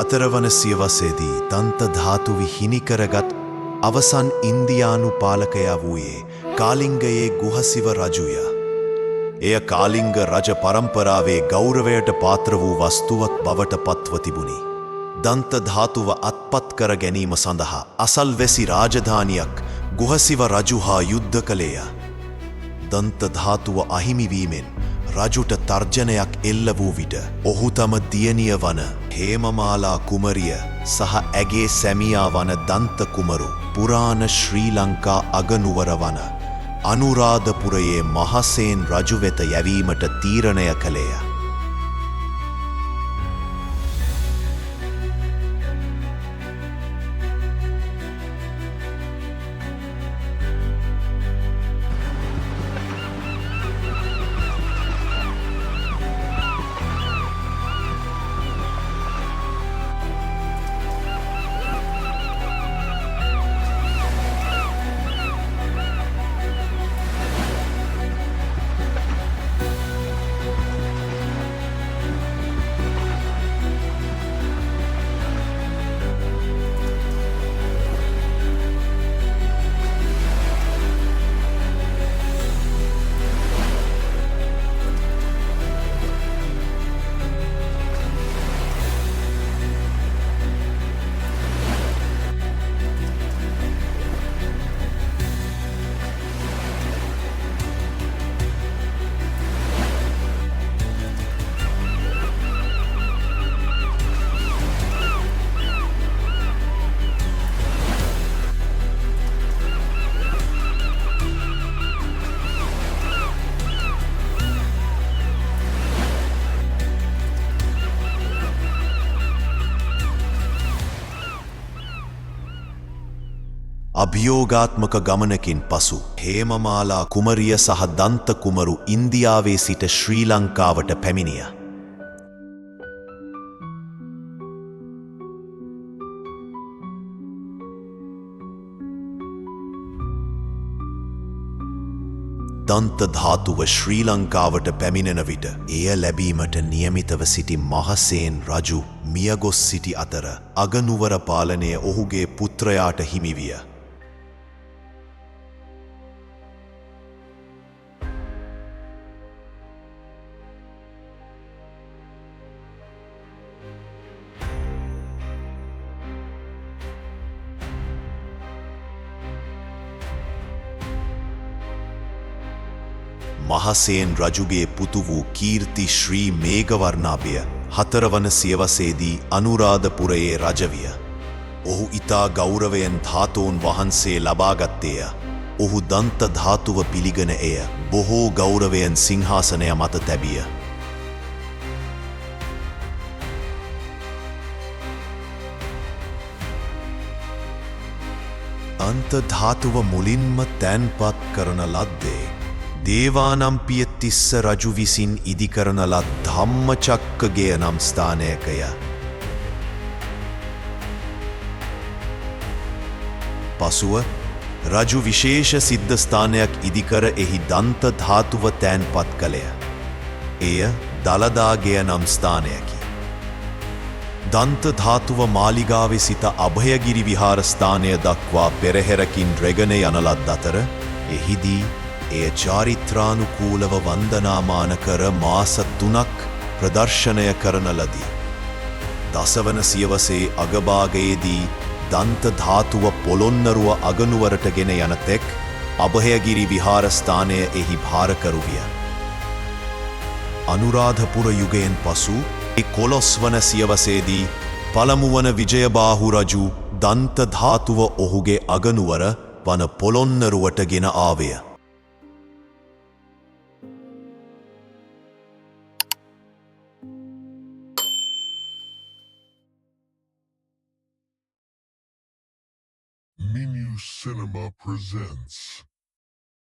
හතරවන සියවසේදී දන්ත ධාතුව හිනිකරගත් අවසන් ඉන්දියානු පාලකයා වූයේ කාලිංගයේ ගුහසිව රජුය. එය කාලිංග රජ පරම්පරාවේ ගෞරවයට පාත්‍ර වූ වස්තුවක් බවට පත්ව තිබුණි. දන්ත ධාතුව අත්පත් කර ගැනීම සඳහා අසල්වැසි රාජධානියක් ගුහසිව රජු හා යුද්ධ කළේය. දන්ත ධාතුව අහිමිවීමෙන් රජුට තර්ජනයක් එල්ල වූ විට ඔහු තම දියණිය වන හේමමාලා කුමරිය සහ ඇගේ සැමියා වන දන්ත කුමරු පුරාණ ශ්‍රී ලංකා අගනුවර වන අනුරාධපුරයේ මහසේන් රජු වෙත යැවීමට තීරණය කළේය. අභියෝගාත්මක ගමනකින් පසු හේමමාලා කුමරිය සහ දන්ත කුමරු ඉන්දියාවේ සිට ශ්‍රී ලංකාවට පැමිණිය. දන්ත ධාතුව ශ්‍රී ලංකාවට පැමිණෙන විට එය ලැබීමට නියමිතව සිටි මහසේන් රජු මියගොස් සිටි අතර අගනුවර පාලනය ඔහුගේ පුත්‍රයාට හිමි විය. මහසේන් රජුගේ පුතු වූ කීර්ති ශ්‍රී මේඝවර්ණාභය හතරවන සියවසේදී අනුරාධපුරයේ රජවිය. ඔහු ඉතා ගෞරවයෙන් ධාතූන් වහන්සේ ලබාගත්තේය. ඔහු දන්ත ධාතුව පිළිගෙන එය බොහෝ ගෞරවයෙන් සිංහාසනය මත තැබිය. දන්ත ධාතුව මුලින්ම තැන්පත් කරන ලද්දේ දේවානම්පිය තිස්ස රජු විසින් ඉදිකරන ලත් ධම්මචක්කගේ නම් ස්ථානයකය. පසුව රජු විශේෂ සිද්ධ ස්ථානයක් ඉදිකර එහි දන්ත ධාතුව තැන්පත් කළය. එය දළදාගේ නම් ස්ථානයකි. දන්ත ධාතුව මාලිගාවේ සිට අභයගිරි විහාරස්ථානය දක්වා පෙරහැරකින් රැගෙන යන ලත් අතර එහිදී එය චාරිත්‍රානුකූලව වන්දනාමාන කර මාස 3ක් ප්‍රදර්ශනය කරන ලදී. දසවන සියවසේ අගභාගයේදී දන්ත ධාතුව පොළොන්නරුව අගනුවරට ගෙන යන තෙක් අභයගිරි විහාරස්ථානය එහි භාරකරු විය. අනුරාධපුර යුගයෙන් පසු 11 වන සියවසේදී පළමුවන විජයබාහු රජු දන්ත ධාතුව ඔහුගේ අගනුවර වන පොළොන්නරුවට ගෙන ආවේය. Menu Cinema presents